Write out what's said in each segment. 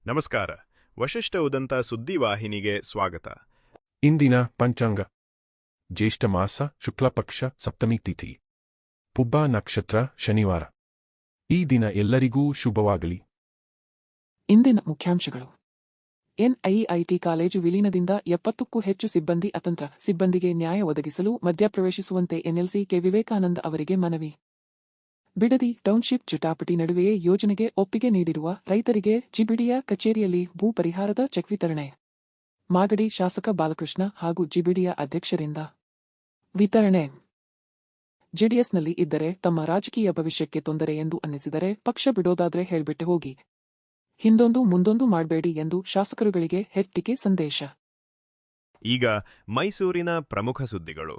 ನಮಸ್ಕಾರ. ವಶಿಷ್ಠ ಉದಂತ ಸುದ್ದಿವಾಹಿನಿಗೆ ಸ್ವಾಗತ. ಇಂದಿನ ಪಂಚಾಂಗ ಜ್ಯೇಷ್ಠ ಮಾಸ ಶುಕ್ಲಪಕ್ಷ ಸಪ್ತಮಿ ತಿಥಿ ಪುಬ್ಬ ನಕ್ಷತ್ರ ಶನಿವಾರ. ಈ ದಿನ ಎಲ್ಲರಿಗೂ ಶುಭವಾಗಲಿ. ಇಂದಿನ ಮುಖ್ಯಾಂಶಗಳು. ಎನ್ಐಇಐಟಿ ಕಾಲೇಜು ವಿಲೀನದಿಂದ 70ಕ್ಕೂ ಹೆಚ್ಚು ಸಿಬ್ಬಂದಿ ಅತಂತ್ರ. ಸಿಬ್ಬಂದಿಗೆ ನ್ಯಾಯ ಒದಗಿಸಲು ಮಧ್ಯಪ್ರವೇಶಿಸುವಂತೆ ಎನ್ಎಲ್ಸಿ ಕೆ ವಿವೇಕಾನಂದ ಅವರಿಗೆ ಮನವಿ. ಬಿಡದಿ ಟೌನ್ಶಿಪ್ ಜಟಾಪಟಿ ನಡುವೆಯೇ ಯೋಜನೆಗೆ ಒಪ್ಪಿಗೆ ನೀಡಿರುವ ರೈತರಿಗೆ ಜಿಬಿಡಿಯ ಕಚೇರಿಯಲ್ಲಿ ಭೂ ಪರಿಹಾರದ ಚೆಕ್ ವಿತರಣೆ. ಮಾಗಡಿ ಶಾಸಕ ಬಾಲಕೃಷ್ಣ ಹಾಗೂ ಜಿಬಿಡಿಯ ಅಧ್ಯಕ್ಷರಿಂದ ವಿತರಣೆ. ಜೆಡಿಎಸ್ನಲ್ಲಿ ಇದ್ದರೆ ತಮ್ಮ ರಾಜಕೀಯ ಭವಿಷ್ಯಕ್ಕೆ ತೊಂದರೆ ಎಂದು ಅನ್ನಿಸಿದರೆ ಪಕ್ಷ ಬಿಡೋದಾದ್ರೆ ಹೇಳ್ಬಿಟ್ಟೆ ಹೋಗಿ, ಹಿಂದೊಂದು ಮುಂದೊಂದು ಮಾಡಬೇಡಿ ಎಂದು ಶಾಸಕರುಗಳಿಗೆ ಹೆಟ್ಟಿಕೆ ಸಂದೇಶ. ಈಗ ಮೈಸೂರಿನ ಪ್ರಮುಖ ಸುದ್ದಿಗಳು.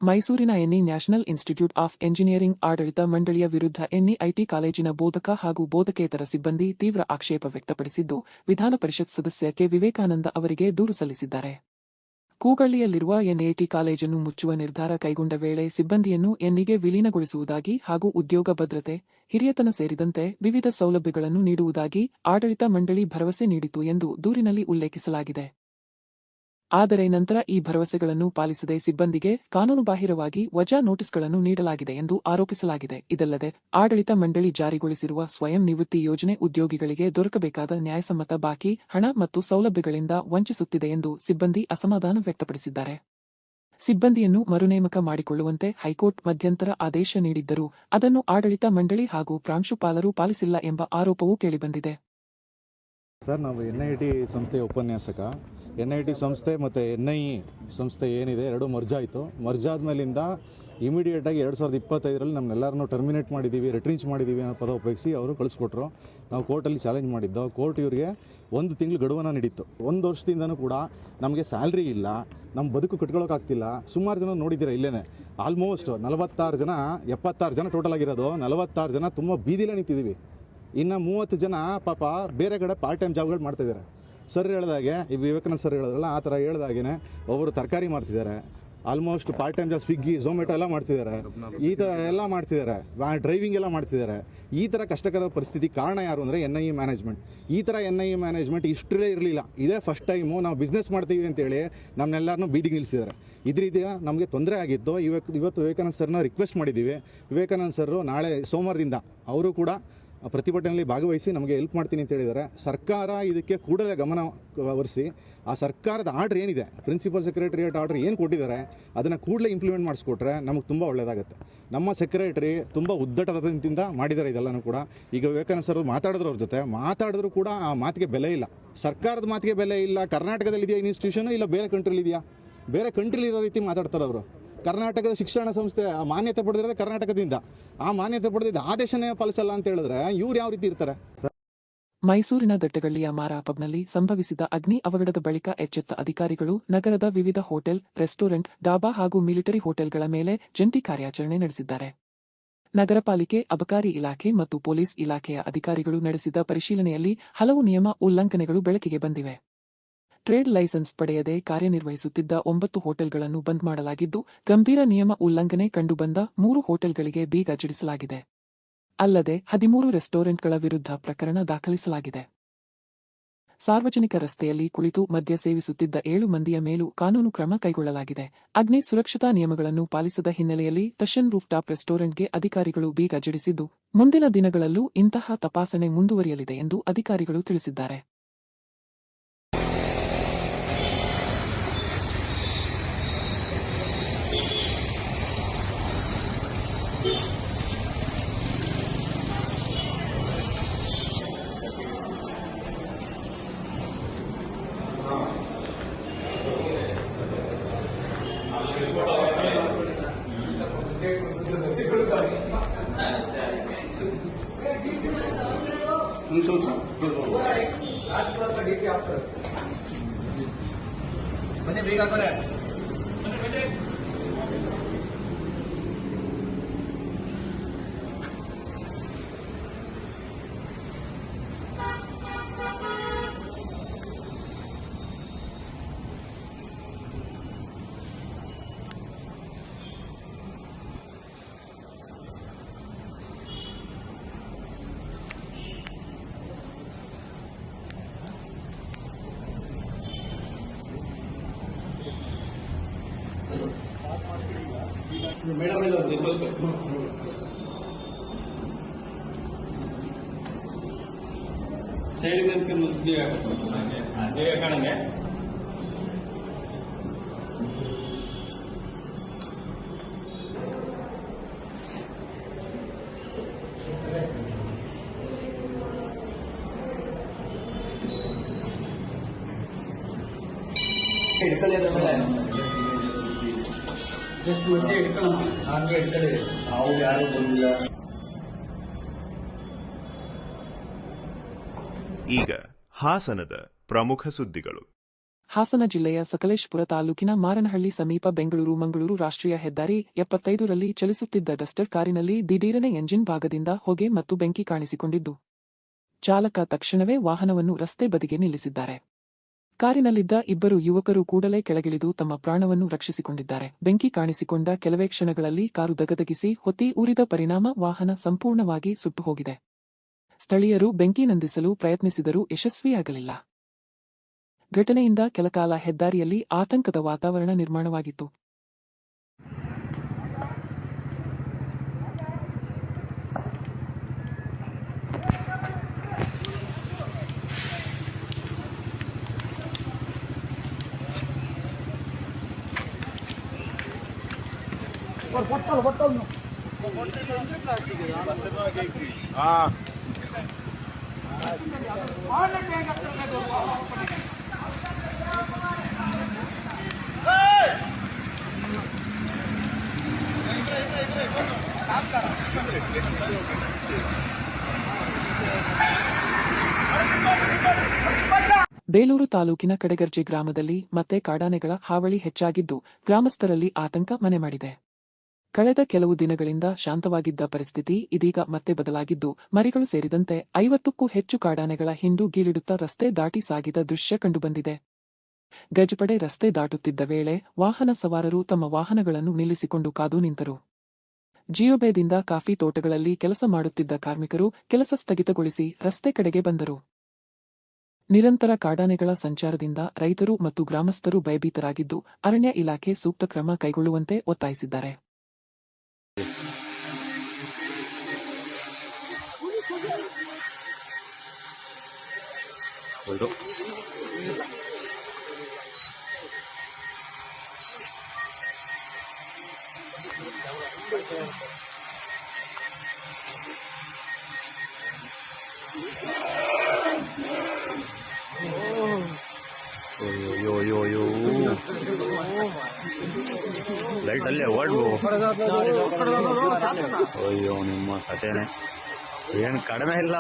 ಮೈಸೂರಿನ ಎನ್ಇ ನ್ಯಾಷನಲ್ ಇನ್ಸ್ಟಿಟ್ಯೂಟ್ ಆಫ್ ಎಂಜಿನಿಯರಿಂಗ್ ಆಡಳಿತ ಮಂಡಳಿಯ ವಿರುದ್ಧ ಎನ್ಇಐಟಿ ಕಾಲೇಜಿನ ಬೋಧಕ ಹಾಗೂ ಬೋಧಕೇತರ ಸಿಬ್ಬಂದಿ ತೀವ್ರ ಆಕ್ಷೇಪ ವ್ಯಕ್ತಪಡಿಸಿದ್ದು, ವಿಧಾನ ಪರಿಷತ್ ಸದಸ್ಯ ಕೆ ವಿವೇಕಾನಂದ ಅವರಿಗೆ ದೂರು ಸಲ್ಲಿಸಿದ್ದಾರೆ. ಕೂಗಳ್ಳಿಯಲ್ಲಿರುವ ಎನ್ಐಟಿ ಕಾಲೇಜನ್ನು ಮುಚ್ಚುವ ನಿರ್ಧಾರ ಕೈಗೊಂಡ ವೇಳೆ ಸಿಬ್ಬಂದಿಯನ್ನು ಎನ್ಇಗೆ ವಿಲೀನಗೊಳಿಸುವುದಾಗಿ ಹಾಗೂ ಉದ್ಯೋಗ ಭದ್ರತೆ, ಹಿರಿಯತನ ಸೇರಿದಂತೆ ವಿವಿಧ ಸೌಲಭ್ಯಗಳನ್ನು ನೀಡುವುದಾಗಿ ಆಡಳಿತ ಮಂಡಳಿ ಭರವಸೆ ನೀಡಿತು ಎಂದು ದೂರಿನಲ್ಲಿ ಉಲ್ಲೇಖಿಸಲಾಗಿದೆ. ಆದರೆ ನಂತರ ಈ ಭರವಸೆಗಳನ್ನು ಪಾಲಿಸದೆ ಸಿಬ್ಬಂದಿಗೆ ಕಾನೂನುಬಾಹಿರವಾಗಿ ವಜಾ ನೋಟಿಸ್ಗಳನ್ನು ನೀಡಲಾಗಿದೆ ಎಂದು ಆರೋಪಿಸಲಾಗಿದೆ. ಇದಲ್ಲದೆ ಆಡಳಿತ ಮಂಡಳಿ ಜಾರಿಗೊಳಿಸಿರುವ ಸ್ವಯಂ ನಿವೃತ್ತಿ ಯೋಜನೆ ಉದ್ಯೋಗಿಗಳಿಗೆ ದೊರಕಬೇಕಾದ ನ್ಯಾಯಸಮ್ಮತ ಬಾಕಿ ಹಣ ಮತ್ತು ಸೌಲಭ್ಯಗಳಿಂದ ವಂಚಿಸುತ್ತಿದೆ ಎಂದು ಸಿಬ್ಬಂದಿ ಅಸಮಾಧಾನ ವ್ಯಕ್ತಪಡಿಸಿದ್ದಾರೆ. ಸಿಬ್ಬಂದಿಯನ್ನು ಮರುನೇಮಕ ಮಾಡಿಕೊಳ್ಳುವಂತೆ ಹೈಕೋರ್ಟ್ ಮಧ್ಯಂತರ ಆದೇಶ ನೀಡಿದ್ದರೂ ಅದನ್ನು ಆಡಳಿತ ಮಂಡಳಿ ಹಾಗೂ ಪ್ರಾಂಶುಪಾಲರು ಪಾಲಿಸಿಲ್ಲ ಎಂಬ ಆರೋಪವೂ ಕೇಳಿಬಂದಿದೆ. ಸರ್, ನಾವು ಎನ್ಐಟಿ ಸಂಸ್ಥೆಯ ಉಪನ್ಯಾಸಕ. ಎನ್ಐಟಿ ಸಂಸ್ಥೆ ಮತ್ತು ಎನ್ಐಇ ಸಂಸ್ಥೆ ಏನಿದೆ ಎರಡು ಮರ್ಜ್ ಆಯಿತು. ಮರ್ಜ್ ಆದಮೇಲಿಂದ ಇಮಿಡಿಯೇಟಾಗಿ 2025ರಲ್ಲಿ ನಮ್ಮನ್ನೆಲ್ಲರನ್ನೂ ಟರ್ಮಿನೇಟ್ ಮಾಡಿದ್ದೀವಿ, ರಿಟ್ರೀಂಚ್ ಮಾಡಿದ್ದೀವಿ ಅನ್ನೋ ಪದ ಉಪಯೋಗಿಸಿ ಅವರು ಕಳಿಸ್ಕೊಟ್ರು. ನಾವು ಕೋರ್ಟಲ್ಲಿ ಚಾಲೆಂಜ್ ಮಾಡಿದ್ದು. ಕೋರ್ಟ್ ಇವರಿಗೆ 1 ತಿಂಗಳು ಗಡುವನ್ನು ನೀಡಿತ್ತು. 1 ವರ್ಷದಿಂದನೂ ಕೂಡ ನಮಗೆ ಸ್ಯಾಲ್ರಿ ಇಲ್ಲ, ನಮ್ಮ ಬದುಕು ಕಟ್ಕೊಳ್ಳೋಕ್ಕಾಗ್ತಿಲ್ಲ. ಸುಮಾರು ಜನ ನೋಡಿದ್ದೀರಾ ಇಲ್ಲೇ, ಆಲ್ಮೋಸ್ಟ್ 46 ಜನ 76 ಜನ ಟೋಟಲ್ ಆಗಿರೋದು. 46 ಜನ ತುಂಬ ಬೀದಿಲೇ ನಿಂತಿದ್ದೀವಿ. ಇನ್ನು 30 ಜನ ಪಾಪ ಬೇರೆ ಕಡೆ ಪಾರ್ಟ್ ಟೈಮ್ ಜಾಬ್ಗಳು ಮಾಡ್ತಿದ್ದಾರೆ. ಸರ್ ಹೇಳ್ದಾಗೆ, ಈ ವಿವೇಕಾನಂದ ಸರ್ ಹೇಳಿದ್ರಲ್ಲ ಆ ಥರ ಹೇಳ್ದಾಗೇ ಒಬ್ಬರು ತರಕಾರಿ ಮಾಡ್ತಿದ್ದಾರೆ, almost part time job Swiggy Zomato ಎಲ್ಲ ಮಾಡ್ತಿದ್ದಾರೆ, ಈ ಥರ ಎಲ್ಲ ಮಾಡ್ತಿದ್ದಾರೆ, ಡ್ರೈವಿಂಗ್ ಎಲ್ಲ ಮಾಡ್ತಿದ್ದಾರೆ. ಈ ಥರ ಕಷ್ಟಕರ ಪರಿಸ್ಥಿತಿ ಕಾರಣ ಯಾರು ಅಂದರೆ ಎನ್ಐಇ ಮ್ಯಾನೇಜ್ಮೆಂಟ್. ಈ ಥರ ಎನ್ಐಇ ಮ್ಯಾನೇಜ್ಮೆಂಟ್ ಇಷ್ಟರಲ್ಲೇ ಇರಲಿಲ್ಲ. ಇದೇ ಫಸ್ಟ್ ಟೈಮು ನಾವು ಬಿಸ್ನೆಸ್ ಮಾಡ್ತೀವಿ ಅಂತೇಳಿ ನಮ್ಮನ್ನೆಲ್ಲರನ್ನೂ ಬೀದಿಗೆ ನಿಲ್ಲಿಸಿದ್ದಾರೆ. ಇದರಿಂದ ನಮಗೆ ತೊಂದರೆ ಆಗಿತ್ತು. ಇವತ್ತು ವಿವೇಕಾನಂದ ಸರ್ನ ರಿಕ್ವೆಸ್ಟ್ ಮಾಡಿದ್ದೀವಿ. ವಿವೇಕಾನಂದ ಸರ್ ನಾಳೆ ಸೋಮವಾರದಿಂದ ಅವರು ಕೂಡ ಪ್ರತಿಭಟನೆಯಲ್ಲಿ ಭಾಗವಹಿಸಿ ನಮಗೆ ಹೆಲ್ಪ್ ಮಾಡ್ತೀನಿ ಅಂತ ಹೇಳಿದ್ದಾರೆ. ಸರ್ಕಾರ ಇದಕ್ಕೆ ಕೂಡಲೇ ಗಮನ ಹರಿಸಿ ಆ ಸರ್ಕಾರದ ಆರ್ಡ್ರ್ ಏನಿದೆ, ಪ್ರಿನ್ಸಿಪಲ್ ಸೆಕ್ರೆಟರಿಯೇಟ್ ಆರ್ಡ್ರ್ ಏನು ಕೊಟ್ಟಿದ್ದಾರೆ ಅದನ್ನು ಕೂಡಲೇ ಇಂಪ್ಲಿಮೆಂಟ್ ಮಾಡಿಸ್ಕೊಟ್ರೆ ನಮಗೆ ತುಂಬ ಒಳ್ಳೆಯದಾಗುತ್ತೆ. ನಮ್ಮ ಸೆಕ್ರೆಟರಿ ತುಂಬ ಉದ್ದಟದಿಂದ ಮಾಡಿದ್ದಾರೆ ಇದೆಲ್ಲನೂ ಕೂಡ. ಈಗ ವಿವೇಕಾನಂದ ಸರ್ ಮಾತಾಡಿದ್ರು, ಅವ್ರ ಜೊತೆ ಮಾತಾಡಿದ್ರು ಕೂಡ ಆ ಮಾತಿಗೆ ಬೆಲೆ ಇಲ್ಲ. ಸರ್ಕಾರದ ಮಾತಿಗೆ ಬೆಲೆ ಇಲ್ಲ. ಕರ್ನಾಟಕದಲ್ಲಿ ಇದೆಯಾ ಇನ್ಸ್ಟಿಟ್ಯೂಷನ್, ಇಲ್ಲ ಬೇರೆ ಕಂಟ್ರಿಲಿ ಇದೆಯಾ? ಬೇರೆ ಕಂಟ್ರಿಲಿ ಇರೋ ರೀತಿ ಮಾತಾಡ್ತಾರೆ ಅವರು. ಕರ್ನಾಟಕದ ಶಿಕ್ಷಣ ಸಂಸ್ಥೆ ಮಾನ್ಯತೆ ಪಡೆದಿರೋದು ಕರ್ನಾಟಕದಿಂದ. ಆ ಮಾನ್ಯತೆ ಪಡೆದಿದ್ದ ಆದೇಶನೇ ಪಾಲಿಸಲ್ಲ ಅಂತ ಹೇಳಿದ್ರೆ ಇವ್ರು ಯಾವ ರೀತಿ ಇರ್ತಾರೆ? ಮೈಸೂರಿನ ದಟ್ಟಗಳ್ಳಿಯ ಮಾರಾ ಪಬ್ನಲ್ಲಿ ಸಂಭವಿಸಿದ ಅಗ್ನಿ ಅವಘಡದ ಬಳಿಕ ಎಚ್ಚೆತ್ತ ಅಧಿಕಾರಿಗಳು ನಗರದ ವಿವಿಧ ಹೋಟೆಲ್, ರೆಸ್ಟೋರೆಂಟ್, ಡಾಬಾ ಹಾಗೂ ಮಿಲಿಟರಿ ಹೋಟೆಲ್ಗಳ ಮೇಲೆ ಜಂಟಿ ಕಾರ್ಯಾಚರಣೆ ನಡೆಸಿದ್ದಾರೆ. ನಗರ ಪಾಲಿಕೆ, ಅಬಕಾರಿ ಇಲಾಖೆ ಮತ್ತು ಪೊಲೀಸ್ ಇಲಾಖೆಯ ಅಧಿಕಾರಿಗಳು ನಡೆಸಿದ ಪರಿಶೀಲನೆಯಲ್ಲಿ ಹಲವು ನಿಯಮ ಉಲ್ಲಂಘನೆಗಳು ಬೆಳಕಿಗೆ ಬಂದಿವೆ. ಟ್ರೇಡ್ ಲೈಸೆನ್ಸ್ ಪಡೆಯದೆ ಕಾರ್ಯನಿರ್ವಹಿಸುತ್ತಿದ್ದ 9 ಹೋಟೆಲ್ಗಳನ್ನು ಬಂದ್ ಮಾಡಲಾಗಿದ್ದು, ಗಂಭೀರ ನಿಯಮ ಉಲ್ಲಂಘನೆ ಕಂಡುಬಂದ 3 ಹೋಟೆಲ್ಗಳಿಗೆ ಬೀಗ ಜಡಿಸಲಾಗಿದೆ. ಅಲ್ಲದೆ 13 ರೆಸ್ಟೋರೆಂಟ್ಗಳ ವಿರುದ್ಧ ಪ್ರಕರಣ ದಾಖಲಿಸಲಾಗಿದೆ. ಸಾರ್ವಜನಿಕ ರಸ್ತೆಯಲ್ಲಿ ಕುಳಿತು ಮದ್ಯ ಸೇವಿಸುತ್ತಿದ್ದ 7 ಮಂದಿಯ ಮೇಲೂ ಕಾನೂನು ಕ್ರಮ ಕೈಗೊಳ್ಳಲಾಗಿದೆ. ಅಗ್ನಿ ಸುರಕ್ಷತಾ ನಿಯಮಗಳನ್ನು ಪಾಲಿಸದ ಹಿನ್ನೆಲೆಯಲ್ಲಿ ತಶನ್ ರೂಫ್ಟಾಪ್ ರೆಸ್ಟೋರೆಂಟ್ಗೆ ಅಧಿಕಾರಿಗಳು ಬೀಗ ಜಡಿಸಿದ್ದು, ಮುಂದಿನ ದಿನಗಳಲ್ಲೂ ಇಂತಹ ತಪಾಸಣೆ ಮುಂದುವರಿಯಲಿದೆ ಎಂದು ಅಧಿಕಾರಿಗಳು ತಿಳಿಸಿದ್ದಾರೆ. ಬನ್ನಿ, ಬೇಗ ಹಾಕೋರೆ. ಮೇಡಮ್ ಸ್ವಲ್ಪ ಸೈಡ್ ಅದೇ ಕಾಣಂಗೆ ಹಿಡ್ಕೊಳ್ಳಿ ಅದ್ರ ಮೇಲೆ ಜಸ್ಟ್ ಮುಂಚೆ ಹಿಡ್ಕೊಳ್ಳೋಣ ಹಂಗೆ ಹಿಡ್ಕೊಳ್ಳಿ ನಾವು ಯಾರು ಬಂದಿಲ್ಲ. ಈಗ ಹಾಸನದ ಪ್ರಮುಖ ಸುದ್ದಿಗಳು. ಹಾಸನ ಜಿಲ್ಲೆಯ ಸಕಲೇಶಪುರ ತಾಲೂಕಿನ ಮಾರನಹಳ್ಳಿ ಸಮೀಪ ಬೆಂಗಳೂರು ಮಂಗಳೂರು ರಾಷ್ಟ್ರೀಯ ಹೆದ್ದಾರಿ 75ರಲ್ಲಿ ಚಲಿಸುತ್ತಿದ್ದ ಡಸ್ಟರ್ ಕಾರಿನಲ್ಲಿ ದಿಢೀರನೆ ಎಂಜಿನ್ ಭಾಗದಿಂದ ಹೊಗೆ ಮತ್ತು ಬೆಂಕಿ ಕಾಣಿಸಿಕೊಂಡಿದ್ದು, ಚಾಲಕ ತಕ್ಷಣವೇ ವಾಹನವನ್ನು ರಸ್ತೆ ಬದಿಗೆ ನಿಲ್ಲಿಸಿದ್ದಾರೆ. ಕಾರಿನಲ್ಲಿದ್ದ ಇಬ್ಬರು ಯುವಕರು ಕೂಡಲೇ ಕೆಳಗಿಳಿದು ತಮ್ಮ ಪ್ರಾಣವನ್ನು ರಕ್ಷಿಸಿಕೊಂಡಿದ್ದಾರೆ. ಬೆಂಕಿ ಕಾಣಿಸಿಕೊಂಡ ಕೆಲವೇ ಕ್ಷಣಗಳಲ್ಲಿ ಕಾರು ದಗದಗಿಸಿ ಹೊತ್ತಿ ಉರಿದ ಪರಿಣಾಮ ವಾಹನ ಸಂಪೂರ್ಣವಾಗಿ ಸುಟ್ಟು ಹೋಗಿದೆ. ಸ್ಥಳೀಯರು ಬೆಂಕಿ ನಂದಿಸಲು ಪ್ರಯತ್ನಿಸಿದರೂ ಯಶಸ್ವಿಯಾಗಲಿಲ್ಲ. ಘಟನೆಯಿಂದ ಕೆಲಕಾಲ ಹೆದ್ದಾರಿಯಲ್ಲಿ ಆತಂಕದ ವಾತಾವರಣ ನಿರ್ಮಾಣವಾಗಿತ್ತು. ಬೇಲೂರು ತಾಲೂಕಿನ ಕಡೆಗರ್ಜೆ ಗ್ರಾಮದಲ್ಲಿ ಮತ್ತೆ ಕಾಡಾನೆಗಳ ಹಾವಳಿ ಹೆಚ್ಚಾಗಿದ್ದು, ಗ್ರಾಮಸ್ಥರಲ್ಲಿ ಆತಂಕ ಮನೆ ಮಾಡಿದೆ. ಕಳೆದ ಕೆಲವು ದಿನಗಳಿಂದ ಶಾಂತವಾಗಿದ್ದ ಪರಿಸ್ಥಿತಿ ಇದೀಗ ಮತ್ತೆ ಬದಲಾಗಿದ್ದು, ಮರಿಗಳು ಸೇರಿದಂತೆ 50ಕ್ಕೂ ಹೆಚ್ಚು ಕಾಡಾನೆಗಳ ಹಿಂಡು ಗೀಳಿಡುತ್ತಾ ರಸ್ತೆ ದಾಟಿ ಸಾಗಿದ ದೃಶ್ಯ ಕಂಡುಬಂದಿದೆ. ಗಜಪಡೆ ರಸ್ತೆ ದಾಟುತ್ತಿದ್ದ ವೇಳೆ ವಾಹನ ಸವಾರರು ತಮ್ಮ ವಾಹನಗಳನ್ನು ನಿಲ್ಲಿಸಿಕೊಂಡು ಕಾದು ನಿಂತರು. ಜಿಯೋಬೇದಿಂದ ಕಾಫಿ ತೋಟಗಳಲ್ಲಿ ಕೆಲಸ ಮಾಡುತ್ತಿದ್ದ ಕಾರ್ಮಿಕರು ಕೆಲಸ ಸ್ಥಗಿತಗೊಳಿಸಿ ರಸ್ತೆ ಕಡೆಗೆ ಬಂದರು. ನಿರಂತರ ಕಾಡಾನೆಗಳ ಸಂಚಾರದಿಂದ ರೈತರು ಮತ್ತು ಗ್ರಾಮಸ್ಥರು ಭಯಭೀತರಾಗಿದ್ದು, ಅರಣ್ಯ ಇಲಾಖೆ ಸೂಕ್ತ ಕ್ರಮ ಕೈಗೊಳ್ಳುವಂತೆ ಒತ್ತಾಯಿಸಿದ್ದಾರೆ. ಲೈಟ್ ಅಲ್ಲೇ ಓಡ್ಬೋ. ಅಯ್ಯೋ ನಿಮ್ಮ ಕಥೆನೆ ಏನು ಕಡಿಮೆ ಇಲ್ಲ.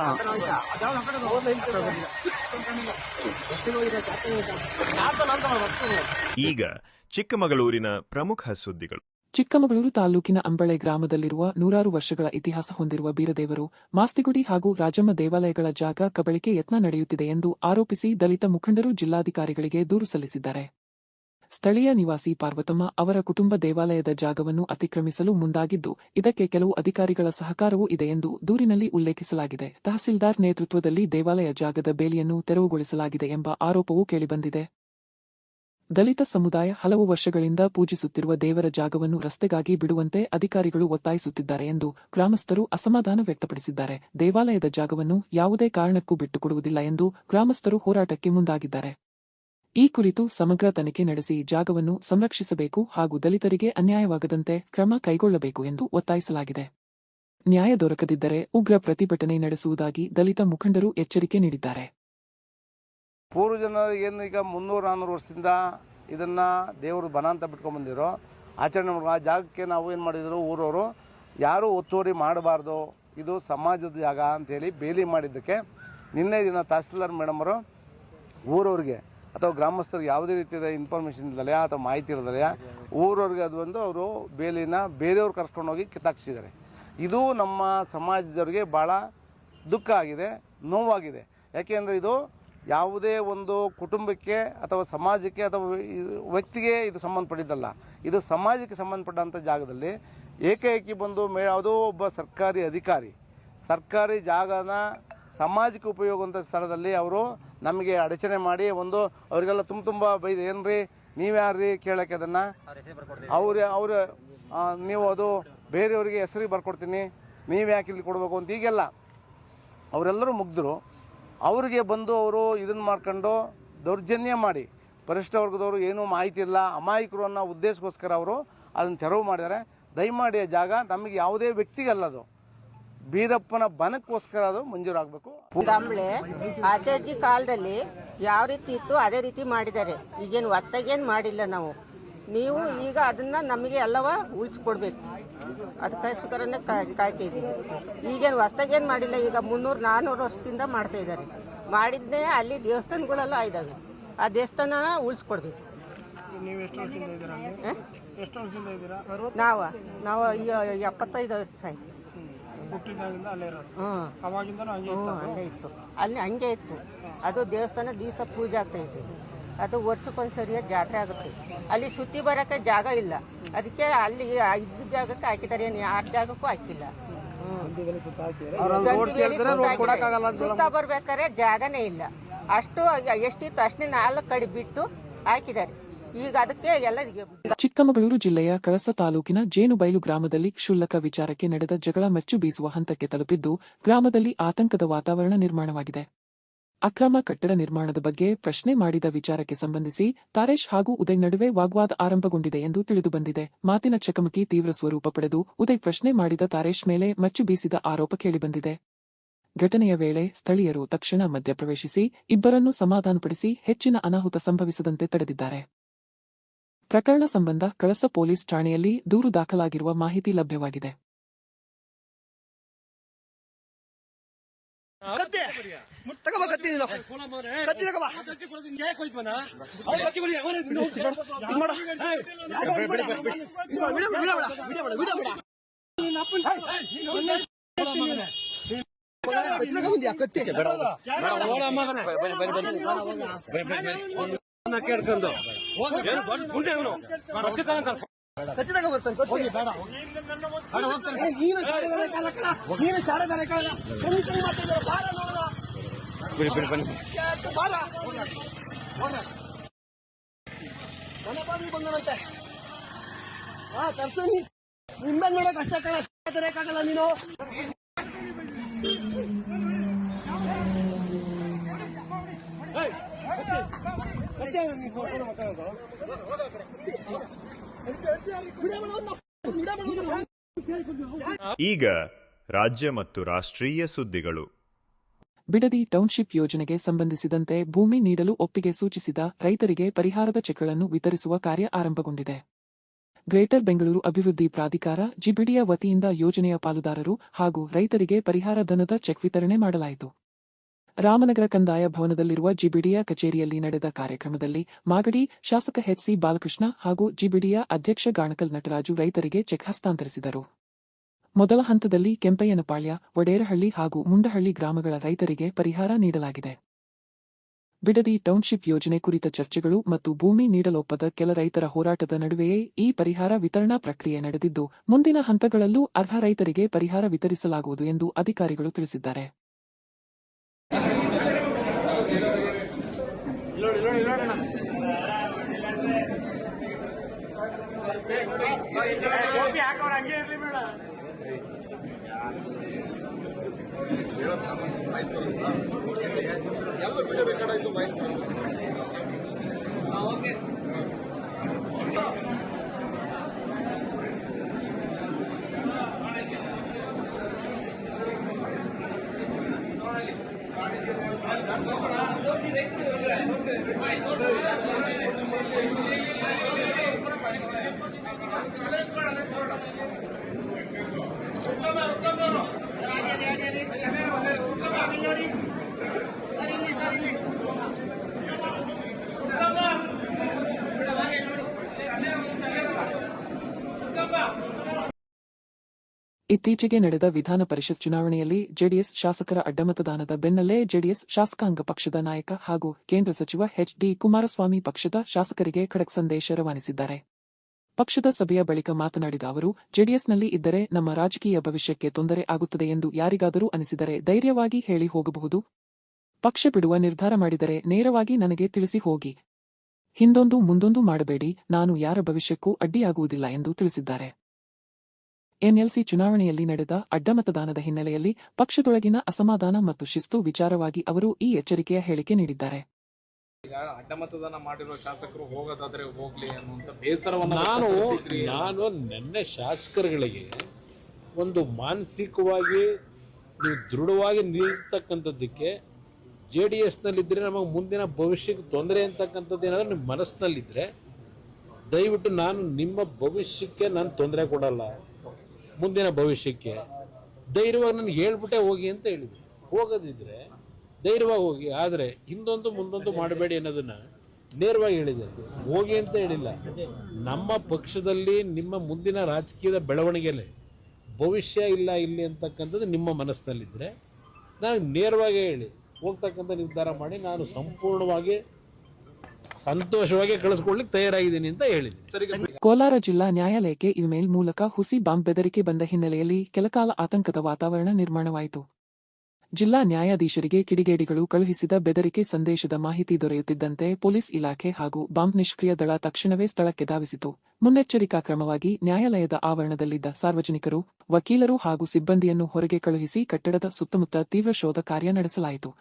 ಈಗ ಚಿಕ್ಕಮಗಳೂರಿನ ಪ್ರಮುಖ ಸುದ್ದಿಗಳು. ಚಿಕ್ಕಮಗಳೂರು ತಾಲೂಕಿನ ಅಂಬಳೆ ಗ್ರಾಮದಲ್ಲಿರುವ 100 ವರ್ಷಗಳ ಇತಿಹಾಸ ಹೊಂದಿರುವ ಬೀರದೇವರು, ಮಾಸ್ತಿಗುಡಿ ಹಾಗೂ ರಾಜಮ್ಮ ದೇವಾಲಯಗಳ ಜಾಗ ಕಬಳಿಕೆ ಯತ್ನ ನಡೆಯುತ್ತಿದೆ ಎಂದು ಆರೋಪಿಸಿ ದಲಿತ ಮುಖಂಡರು ಜಿಲ್ಲಾಧಿಕಾರಿಗಳಿಗೆ ದೂರು ಸಲ್ಲಿಸಿದ್ದಾರೆ. ಸ್ಥಳೀಯ ನಿವಾಸಿ ಪಾರ್ವತಮ್ಮ ಅವರ ಕುಟುಂಬ ದೇವಾಲಯದ ಜಾಗವನ್ನು ಅತಿಕ್ರಮಿಸಲು ಮುಂದಾಗಿದ್ದು, ಇದಕ್ಕೆ ಕೆಲವು ಅಧಿಕಾರಿಗಳ ಸಹಕಾರವೂ ಇದೆ ಎಂದು ದೂರಿನಲ್ಲಿ ಉಲ್ಲೇಖಿಸಲಾಗಿದೆ. ತಹಸೀಲ್ದಾರ್ ನೇತೃತ್ವದಲ್ಲಿ ದೇವಾಲಯ ಜಾಗದ ಬೇಲಿಯನ್ನು ತೆರವುಗೊಳಿಸಲಾಗಿದೆ ಎಂಬ ಆರೋಪವೂ ಕೇಳಿಬಂದಿದೆ. ದಲಿತ ಸಮುದಾಯ ಹಲವು ವರ್ಷಗಳಿಂದ ಪೂಜಿಸುತ್ತಿರುವ ದೇವರ ಜಾಗವನ್ನು ರಸ್ತೆಗಾಗಿ ಬಿಡುವಂತೆ ಅಧಿಕಾರಿಗಳು ಒತ್ತಾಯಿಸುತ್ತಿದ್ದಾರೆ ಎಂದು ಗ್ರಾಮಸ್ಥರು ಅಸಮಾಧಾನ ವ್ಯಕ್ತಪಡಿಸಿದ್ದಾರೆ. ದೇವಾಲಯದ ಜಾಗವನ್ನು ಯಾವುದೇ ಕಾರಣಕ್ಕೂ ಬಿಟ್ಟುಕೊಡುವುದಿಲ್ಲ ಎಂದು ಗ್ರಾಮಸ್ಥರು ಹೋರಾಟಕ್ಕೆ ಮುಂದಾಗಿದ್ದಾರೆ. ಈ ಕುರಿತು ಸಮಗ್ರ ತನಿಖೆ ನಡೆಸಿ ಜಾಗವನ್ನು ಸಂರಕ್ಷಿಸಬೇಕು ಹಾಗೂ ದಲಿತರಿಗೆ ಅನ್ಯಾಯವಾಗದಂತೆ ಕ್ರಮ ಕೈಗೊಳ್ಳಬೇಕು ಎಂದು ಒತ್ತಾಯಿಸಲಾಗಿದೆ. ನ್ಯಾಯ ದೊರಕದಿದ್ದರೆ ಉಗ್ರ ಪ್ರತಿಭಟನೆ ನಡೆಸುವುದಾಗಿ ದಲಿತ ಮುಖಂಡರು ಎಚ್ಚರಿಕೆ ನೀಡಿದ್ದಾರೆ. ಪೂರ್ವ ಜನರಿಗೆ ಏನು ಈಗ 300-400 ವರ್ಷದಿಂದ ಇದನ್ನು ದೇವರು ಬನ ಅಂತ ಬಿಟ್ಕೊಂಡು ಬಂದಿರೋ ಆಚರಣೆ ಮಾಡೋ ಆ ಜಾಗಕ್ಕೆ ನಾವು ಏನು ಮಾಡಿದ್ರು, ಊರವರು ಯಾರೂ ಒತ್ತುವರಿ ಮಾಡಬಾರ್ದು, ಇದು ಸಮಾಜದ ಜಾಗ ಅಂಥೇಳಿ ಬೇಲಿ ಮಾಡಿದ್ದಕ್ಕೆ ನಿನ್ನೆ ದಿನ ತಹಸೀಲ್ದಾರ್ ಮೇಡಮರು ಊರವ್ರಿಗೆ ಅಥವಾ ಗ್ರಾಮಸ್ಥರಿಗೆ ಯಾವುದೇ ರೀತಿಯ ಇನ್ಫಾರ್ಮೇಷನ್ ಇಲ್ದಲೆ ಅಥವಾ ಮಾಹಿತಿ ಇಲ್ದಲೆ ಊರವ್ರಿಗೆ ಅದು ಒಂದು ಅವರು ಬೇಲಿನ ಬೇರೆಯವ್ರು ಕರ್ಕೊಂಡೋಗಿ ಕಿತ್ತಾಕ್ಸಿದ್ದಾರೆ. ಇದು ನಮ್ಮ ಸಮಾಜದವ್ರಿಗೆ ಭಾಳ ದುಃಖ ಆಗಿದೆ, ನೋವಾಗಿದೆ. ಯಾಕೆಂದರೆ ಇದು ಯಾವುದೇ ಒಂದು ಕುಟುಂಬಕ್ಕೆ ಅಥವಾ ಸಮಾಜಕ್ಕೆ ಅಥವಾ ವ್ಯಕ್ತಿಗೆ ಇದು ಸಂಬಂಧಪಟ್ಟಿದ್ದಲ್ಲ. ಇದು ಸಮಾಜಕ್ಕೆ ಸಂಬಂಧಪಟ್ಟಂಥ ಜಾಗದಲ್ಲಿ ಏಕಾಏಕಿ ಬಂದು ಯಾವುದೋ ಒಬ್ಬ ಸರ್ಕಾರಿ ಅಧಿಕಾರಿ ಸರ್ಕಾರಿ ಜಾಗನ ಸಮಾಜಕ್ಕೆ ಉಪಯೋಗವಂಥ ಸ್ಥಳದಲ್ಲಿ ಅವರು ನಮಗೆ ಅಡಚಣೆ ಮಾಡಿ ಒಂದು ಅವರಿಗೆಲ್ಲ ತುಂಬ ಬೈದು ಏನ್ರಿ ನೀವ್ಯಾರ್ರಿ ಕೇಳೋಕ್ಕೆ ಅದನ್ನು? ಅವ್ರು ನೀವು ಅದು ಬೇರೆಯವರಿಗೆ ಹೆಸರಿಗೆ ಬರ್ಕೊಡ್ತೀನಿ, ನೀವು ಯಾಕೆ ಇಲ್ಲಿ ಕೊಡಬೇಕು ಅಂತ ಈಗೆಲ್ಲ ಅವರೆಲ್ಲರೂ ಮುಗ್ಧರು. ಅವರಿಗೆ ಬಂದು ಅವರು ಇದನ್ನು ಮಾಡ್ಕೊಂಡು ದೌರ್ಜನ್ಯ ಮಾಡಿ ಪರಿಶಿಷ್ಟ ವರ್ಗದವರು ಏನೂ ಮಾಹಿತಿ ಇಲ್ಲ, ಅಮಾಯಕರು ಅನ್ನೋ ಉದ್ದೇಶಕ್ಕೋಸ್ಕರ ಅವರು ಅದನ್ನು ತೆರವು ಮಾಡಿದ್ದಾರೆ. ದಯಮಾಡಿ ಆ ಜಾಗ ನಮಗೆ ಯಾವುದೇ ವ್ಯಕ್ತಿಗಲ್ಲದು, ಬೀರಪ್ಪನ ಬನಕ್ಕೋಸ್ಕರ ಅದು ಮಂಜೂರಾಗಬೇಕು. ಕಂಬಳೆ ಅಜ್ಜಿ ಕಾಲದಲ್ಲಿ ಯಾವ ರೀತಿ ಇತ್ತು ಅದೇ ರೀತಿ ಮಾಡಿದ್ದಾರೆ. ಈಗೇನು ಹೊಸ್ದಾಗೇನು ಮಾಡಿಲ್ಲ ನಾವು. ನೀವು ಈಗ ಅದನ್ನ ನಮಗೆ ಎಲ್ಲವ ಉಳಿಸ್ಕೊಡ್ಬೇಕು, ಅದಕ್ಕೋಸ್ಕರನೇ ಕಾಯ್ತಿದ್ದೀವಿ. ಈಗೇನು ಹೊಸ್ದಾಗೇನು ಮಾಡಿಲ್ಲ. ಈಗ 300-400 ವರ್ಷದಿಂದ ಮಾಡ್ತಾ ಇದ್ದಾರೆ. ಮಾಡಿದ್ದೇ ಅಲ್ಲಿ ದೇವಸ್ಥಾನಗಳೆಲ್ಲ ಇದ್ದಾವೆ, ಆ ದೇವಸ್ಥಾನ ಉಳಿಸ್ಕೊಡ್ಬೇಕು. ನಾವು 75 ವರ್ಷ ಆಯ್ತು. ಹಂಗೆ ಇತ್ತು, ಅಲ್ಲಿ ಹಂಗೆ ಇತ್ತು. ಅದು ದೇವಸ್ಥಾನ ದಿವಸ ಪೂಜೆ ಆಗ್ತಾ ಇತ್ತು. ಅದು ವರ್ಷಕ್ಕೊಂದ್ಸರಿಯ ಜಾತ್ರೆ ಆಗುತ್ತೆ. ಅಲ್ಲಿ ಸುತ್ತಿ ಬರೋಕ್ಕೆ ಜಾಗ ಇಲ್ಲ, ಅದಕ್ಕೆ ಅಲ್ಲಿ ಇದ್ದ ಜಾಗಕ್ಕೆ ಹಾಕಿದ್ದಾರೆ, ಆ ಜಾಗಕ್ಕೂ ಹಾಕಿಲ್ಲ. ಸುತ್ತ ಬರ್ಬೇಕಾದ್ರೆ ಜಾಗನೇ ಇಲ್ಲ. ಅಷ್ಟು ಎಷ್ಟಿತ್ತು ಅಷ್ಟೇ 4 ಕಡೆ ಬಿಟ್ಟು ಹಾಕಿದ್ದಾರೆ. ಈಗ ಅದಕ್ಕೆ ಎಲ್ಲ ಚಿಕ್ಕಮಗಳೂರು ಜಿಲ್ಲೆಯ ಕಳಸ ತಾಲೂಕಿನ ಜೇನುಬೈಲು ಗ್ರಾಮದಲ್ಲಿ ಕ್ಷುಲ್ಲಕ ವಿಚಾರಕ್ಕೆ ನಡೆದ ಜಗಳ ಮಚ್ಚು ಬೀಸುವ ಹಂತಕ್ಕೆ ತಲುಪಿದ್ದು, ಗ್ರಾಮದಲ್ಲಿ ಆತಂಕದ ವಾತಾವರಣ ನಿರ್ಮಾಣವಾಗಿದೆ. ಅಕ್ರಮ ಕಟ್ಟಡ ನಿರ್ಮಾಣದ ಬಗ್ಗೆ ಪ್ರಶ್ನೆ ಮಾಡಿದ ವಿಚಾರಕ್ಕೆ ಸಂಬಂಧಿಸಿ ತಾರೇಶ್ ಹಾಗೂ ಉದಯ್ ನಡುವೆ ವಾಗ್ವಾದ ಆರಂಭಗೊಂಡಿದೆ ಎಂದು ತಿಳಿದುಬಂದಿದೆ. ಮಾತಿನ ಚಕಮಕಿ ತೀವ್ರ ಸ್ವರೂಪ ಪಡೆದು ಉದಯ್ ಪ್ರಶ್ನೆ ಮಾಡಿದ ತಾರೇಶ್ ಮೇಲೆ ಮಚ್ಚು ಬೀಸಿದ ಆರೋಪ ಕೇಳಿಬಂದಿದೆ. ಘಟನೆಯ ವೇಳೆ ಸ್ಥಳೀಯರು ತಕ್ಷಣ ಮಧ್ಯಪ್ರವೇಶಿಸಿ ಇಬ್ಬರನ್ನೂ ಸಮಾಧಾನಪಡಿಸಿ ಹೆಚ್ಚಿನ ಅನಾಹುತ ಸಂಭವಿಸದಂತೆ ತಡೆದಿದ್ದಾರೆ. ಪ್ರಕರಣ ಸಂಬಂಧ ಕಳಸ ಪೊಲೀಸ್ ಠಾಣೆಯಲ್ಲಿ ದೂರು ದಾಖಲಾಗಿರುವ ಮಾಹಿತಿ ಲಭ್ಯವಾಗಿದೆ. ನೀನು ಈಗ ರಾಜ್ಯ ಮತ್ತು ರಾಷ್ಟ್ರೀಯ ಸುದ್ದಿಗಳು. ಬಿಡದಿ ಟೌನ್ಶಿಪ್ ಯೋಜನೆಗೆ ಸಂಬಂಧಿಸಿದಂತೆ ಭೂಮಿ ನೀಡಲು ಒಪ್ಪಿಗೆ ಸೂಚಿಸಿದ ರೈತರಿಗೆ ಪರಿಹಾರದ ಚೆಕ್ಗಳನ್ನು ವಿತರಿಸುವ ಕಾರ್ಯ ಆರಂಭಗೊಂಡಿದೆ. ಗ್ರೇಟರ್ ಬೆಂಗಳೂರು ಅಭಿವೃದ್ಧಿ ಪ್ರಾಧಿಕಾರ ಜಿಬಿಡಿಯ ವತಿಯಿಂದ ಯೋಜನೆಯ ಪಾಲುದಾರರು ಹಾಗೂ ರೈತರಿಗೆ ಪರಿಹಾರ ಧನದ ಚೆಕ್ ವಿತರಣೆ ಮಾಡಲಾಯಿತು. ರಾಮನಗರ ಕಂದಾಯ ಭವನದಲ್ಲಿರುವ ಜಿಬಿಡಿಯ ಕಚೇರಿಯಲ್ಲಿ ನಡೆದ ಕಾರ್ಯಕ್ರಮದಲ್ಲಿ ಮಾಗಡಿ ಶಾಸಕ ಎಚ್.ಸಿ. ಬಾಲಕೃಷ್ಣ ಹಾಗೂ ಜಿಬಿಡಿಯ ಅಧ್ಯಕ್ಷ ಗಾಣಕಲ್ ನಟರಾಜು ರೈತರಿಗೆ ಚೆಕ್ ಹಸ್ತಾಂತರಿಸಿದರು. ಮೊದಲ ಹಂತದಲ್ಲಿ ಕೆಂಪಯ್ಯನಪಾಳ್ಯ, ವಡೇರಹಳ್ಳಿ ಹಾಗೂ ಮುಂಡಹಳ್ಳಿ ಗ್ರಾಮಗಳ ರೈತರಿಗೆ ಪರಿಹಾರ ನೀಡಲಾಗಿದೆ. ಬಿಡದಿ ಟೌನ್ಶಿಪ್ ಯೋಜನೆ ಕುರಿತ ಚರ್ಚೆಗಳು ಮತ್ತು ಭೂಮಿ ನೀಡಲೊಪ್ಪದ ಕೆಲ ರೈತರ ಹೋರಾಟದ ನಡುವೆಯೇ ಈ ಪರಿಹಾರ ವಿತರಣಾ ಪ್ರಕ್ರಿಯೆ ನಡೆದಿದ್ದು, ಮುಂದಿನ ಹಂತಗಳಲ್ಲೂ ಅರ್ಹ ರೈತರಿಗೆ ಪರಿಹಾರ ವಿತರಿಸಲಾಗುವುದು ಎಂದು ಅಧಿಕಾರಿಗಳು ತಿಳಿಸಿದ್ದಾರೆ. ಇತ್ತೀಚೆಗೆ ನಡೆದ ವಿಧಾನ ಪರಿಷತ್ ಚುನಾವಣೆಯಲ್ಲಿ ಜೆಡಿಎಸ್ ಶಾಸಕರ ಅಡ್ಡಮತದಾನದ ಬೆನ್ನಲ್ಲೇ ಜೆಡಿಎಸ್ ಶಾಸಕಾಂಗ ಪಕ್ಷದ ನಾಯಕ ಹಾಗೂ ಕೇಂದ್ರ ಸಚಿವ ಎಚ್.ಡಿ. ಕುಮಾರಸ್ವಾಮಿ ಪಕ್ಷದ ಶಾಸಕರಿಗೆ ಖಡಕ್ ಸಂದೇಶ ರವಾನಿಸಿದ್ದಾರೆ. ಪಕ್ಷದ ಸಭೆಯ ಬಳಿಕ ಮಾತನಾಡಿದ ಅವರು, ಜೆಡಿಎಸ್ನಲ್ಲಿ ಇದ್ದರೆ ನಮ್ಮ ರಾಜಕೀಯ ಭವಿಷ್ಯಕ್ಕೆ ತೊಂದರೆ ಆಗುತ್ತದೆ ಎಂದು ಯಾರಿಗಾದರೂ ಅನಿಸಿದರೆ ಧೈರ್ಯವಾಗಿ ಹೇಳಿ ಹೋಗಬಹುದು. ಪಕ್ಷ ಬಿಡುವ ನಿರ್ಧಾರ ಮಾಡಿದರೆ ನೇರವಾಗಿ ನನಗೆ ತಿಳಿಸಿ ಹೋಗಿ. ಹಿಂದೊಂದು ಮುಂದೊಂದು ಮಾಡಬೇಡಿ, ನಾನು ಯಾರ ಭವಿಷ್ಯಕ್ಕೂ ಅಡ್ಡಿಯಾಗುವುದಿಲ್ಲ ಎಂದು ತಿಳಿಸಿದ್ದಾರೆ. ಎನ್ಎಲ್ಸಿ ಚುನಾವಣೆಯಲ್ಲಿ ನಡೆದ ಅಡ್ಡಮತದಾನದ ಹಿನ್ನೆಲೆಯಲ್ಲಿ ಪಕ್ಷದೊಳಗಿನ ಅಸಮಾಧಾನ ಮತ್ತು ಶಿಸ್ತು ವಿಚಾರವಾಗಿ ಅವರು ಈ ಎಚ್ಚರಿಕೆಯ ಹೇಳಿಕೆ ನೀಡಿದ್ದಾರೆ. ಈಗ ಅಡ್ಡಮತದಾನ ಮಾಡಿರೋ ಶಾಸಕರು ಹೋಗೋದಾದ್ರೆ ಹೋಗ್ಲಿ ಅನ್ನುವಂತ ಬೇಸರವನ್ನು ನಾನು ನಿನ್ನೆ ಶಾಸಕರುಗಳಿಗೆ ಒಂದು ಮಾನಸಿಕವಾಗಿ ನೀವು ದೃಢವಾಗಿ ನಿಲ್ತಕ್ಕಂಥದ್ದಕ್ಕೆ JDSನಲ್ಲಿದ್ದರೆ ನಮಗೆ ಮುಂದಿನ ಭವಿಷ್ಯಕ್ಕೆ ತೊಂದರೆ ಅಂತಕ್ಕಂಥದ್ದು ಏನಾದರೂ ನಿಮ್ಮ ಮನಸ್ಸಿನಲ್ಲಿದ್ದರೆ ದಯವಿಟ್ಟು ನಾನು ನಿಮ್ಮ ಭವಿಷ್ಯಕ್ಕೆ ನಾನು ತೊಂದರೆ ಕೊಡಲ್ಲ, ಮುಂದಿನ ಭವಿಷ್ಯಕ್ಕೆ ಧೈರ್ಯವಾಗಿ ನನಗೆ ಹೇಳ್ಬಿಟ್ಟೆ ಹೋಗಿ ಅಂತ ಹೇಳಿದ್ರು. ಹೋಗೋದಿದ್ರೆ ಧೈರ್ಯವಾಗಿ ಹೋಗಿ, ಆದರೆ ಹಿಂದೊಂದು ಮುಂದೊಂದು ಮಾಡಬೇಡಿ ಅನ್ನೋದನ್ನ ನೇರವಾಗಿ ಹೇಳಿದ್ದಾರೆ. ಹೋಗಿ ಅಂತ ಹೇಳಿಲ್ಲ. ನಮ್ಮ ಪಕ್ಷದಲ್ಲಿ ನಿಮ್ಮ ಮುಂದಿನ ರಾಜಕೀಯದ ಬೆಳವಣಿಗೆಯಲ್ಲಿ ಭವಿಷ್ಯ ಇಲ್ಲ ಇಲ್ಲಿ ಅಂತಕ್ಕಂಥದ್ದು ನಿಮ್ಮ ಮನಸ್ಸಿನಲ್ಲಿದ್ದರೆ ನಾನು ನೇರವಾಗಿ ಹೇಳಿ ಹೋಗ್ತಕ್ಕಂಥ ನಿರ್ಧಾರ ಮಾಡಿ ನಾನು ಸಂಪೂರ್ಣವಾಗಿ ಸಂತೋಷವಾಗಿ ಕಳಿಸ್ಕೊಳ್ಳಿಕ್ಕೆ ತಯಾರಾಗಿದ್ದೀನಿ ಅಂತ ಹೇಳಿದ್ದೀನಿ. ಕೋಲಾರ ಜಿಲ್ಲಾ ನ್ಯಾಯಾಲಯಕ್ಕೆ ಇಮೇಲ್ ಮೂಲಕ ಹುಸಿ ಬಾಂಬ್ ಬೆದರಿಕೆ ಬಂದ ಹಿನ್ನೆಲೆಯಲ್ಲಿ ಕೆಲಕಾಲ ಆತಂಕದ ವಾತಾವರಣ ನಿರ್ಮಾಣವಾಯಿತು. ಜಿಲ್ಲಾ ನ್ಯಾಯಾಧೀಶರಿಗೆ ಕಿಡಿಗೇಡಿಗಳು ಕಳುಹಿಸಿದ ಬೆದರಿಕೆ ಸಂದೇಶದ ಮಾಹಿತಿ ದೊರೆಯುತ್ತಿದ್ದಂತೆ ಪೊಲೀಸ್ ಇಲಾಖೆ ಹಾಗೂ ಬಾಂಬ್ ನಿಷ್ಕ್ರಿಯ ದಳ ತಕ್ಷಣವೇ ಸ್ಥಳಕ್ಕೆ ಧಾವಿಸಿತು. ಮುನ್ನೆಚ್ಚರಿಕಾ ಕ್ರಮವಾಗಿ ನ್ಯಾಯಾಲಯದ ಆವರಣದಲ್ಲಿದ್ದ ಸಾರ್ವಜನಿಕರು, ವಕೀಲರು ಹಾಗೂ ಸಿಬ್ಬಂದಿಯನ್ನು ಹೊರಗೆ ಕಳುಹಿಸಿ ಕಟ್ಟಡದ ಸುತ್ತಮುತ್ತ ತೀವ್ರ ಶೋಧ ಕಾರ್ಯ ನಡೆಸಲಾಯಿತು.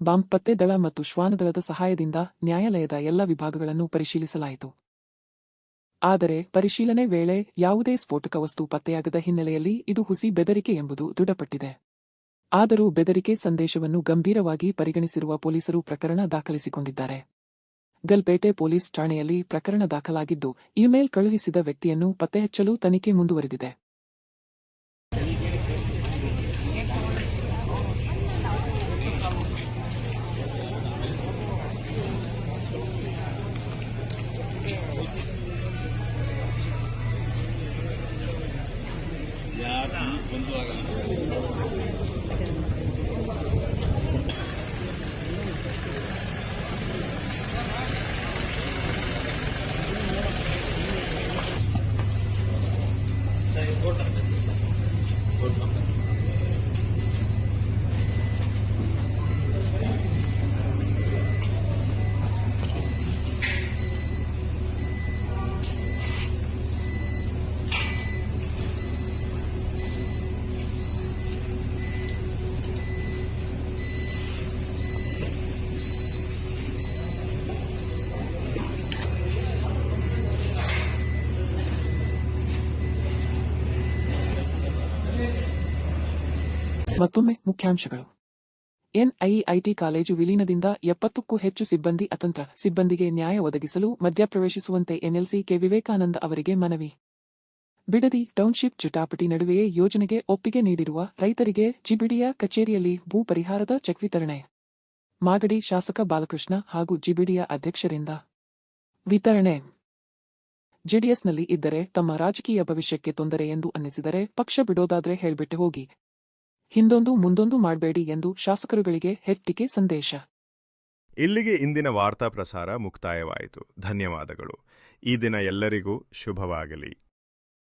ಬಾಂಬ್ ಪತ್ತೆ ದಳ ಮತ್ತು ಶ್ವಾನದಳದ ಸಹಾಯದಿಂದ ನ್ಯಾಯಾಲಯದ ಎಲ್ಲ ವಿಭಾಗಗಳನ್ನು ಪರಿಶೀಲಿಸಲಾಯಿತು. ಆದರೆ ಪರಿಶೀಲನೆ ವೇಳೆ ಯಾವುದೇ ಸ್ಫೋಟಕ ವಸ್ತು ಪತ್ತೆಯಾಗದ ಹಿನ್ನೆಲೆಯಲ್ಲಿ ಇದು ಹುಸಿ ಬೆದರಿಕೆ ಎಂಬುದು ದೃಢಪಟ್ಟಿದೆ. ಆದರೂ ಬೆದರಿಕೆ ಸಂದೇಶವನ್ನು ಗಂಭೀರವಾಗಿ ಪರಿಗಣಿಸಿರುವ ಪೊಲೀಸರು ಪ್ರಕರಣ ದಾಖಲಿಸಿಕೊಂಡಿದ್ದಾರೆ. ಗಲ್ಪೇಟೆ ಪೊಲೀಸ್ ಠಾಣೆಯಲ್ಲಿ ಪ್ರಕರಣ ದಾಖಲಾಗಿದ್ದು, ಇಮೇಲ್ ಕಳುಹಿಸಿದ ವ್ಯಕ್ತಿಯನ್ನು ಪತ್ತೆಹಚ್ಚಲು ತನಿಖೆ ಮುಂದುವರೆದಿದೆ. ಮತ್ತೊಮ್ಮೆ ಮುಖ್ಯಾಂಶಗಳು. ಎನ್ಐಇಐಟಿ ಕಾಲೇಜು ವಿಲೀನದಿಂದ 70ಕ್ಕೂ ಹೆಚ್ಚು ಸಿಬ್ಬಂದಿ ಅತಂತ್ರ, ಸಿಬ್ಬಂದಿಗೆ ನ್ಯಾಯ ಒದಗಿಸಲು ಮಧ್ಯಪ್ರವೇಶಿಸುವಂತೆ ಎನ್ಎಲ್ಸಿ ಕೆ ವಿವೇಕಾನಂದ ಅವರಿಗೆ ಮನವಿ. ಬಿಡದಿ ಟೌನ್ಶಿಪ್ ಜಟಾಪಟಿ ನಡುವೆಯೇ ಯೋಜನೆಗೆ ಒಪ್ಪಿಗೆ ನೀಡಿರುವ ರೈತರಿಗೆ ಜಿಬಿಡಿಯ ಕಚೇರಿಯಲ್ಲಿ ಭೂ ಪರಿಹಾರದ ಚೆಕ್ ವಿತರಣೆ. ಮಾಗಡಿ ಶಾಸಕ ಬಾಲಕೃಷ್ಣ ಹಾಗೂ ಜಿಬಿಡಿಯ ಅಧ್ಯಕ್ಷರಿಂದ ವಿತರಣೆ. ಜೆಡಿಎಸ್ನಲ್ಲಿ ಇದ್ದರೆ ತಮ್ಮ ರಾಜಕೀಯ ಭವಿಷ್ಯಕ್ಕೆ ತೊಂದರೆ ಎಂದು ಅನ್ನಿಸಿದರೆ ಪಕ್ಷ ಬಿಡೋದಾದ್ರೆ ಹೇಳ್ಬಿಟ್ಟು ಹೋಗಿ, ಹಿಂದೊಂದು ಮುಂದೊಂದು ಮಾಡಬೇಡಿ ಎಂದು ಶಾಸಕರುಗಳಿಗೆ ಹೆಟ್ಟಿಕೆ ಸಂದೇಶ. ಇಲ್ಲಿಗೆ ಇಂದಿನ ವಾರ್ತಾ ಪ್ರಸಾರ ಮುಕ್ತಾಯವಾಯಿತು. ಧನ್ಯವಾದಗಳು. ಈ ದಿನ ಎಲ್ಲರಿಗೂ ಶುಭವಾಗಲಿ.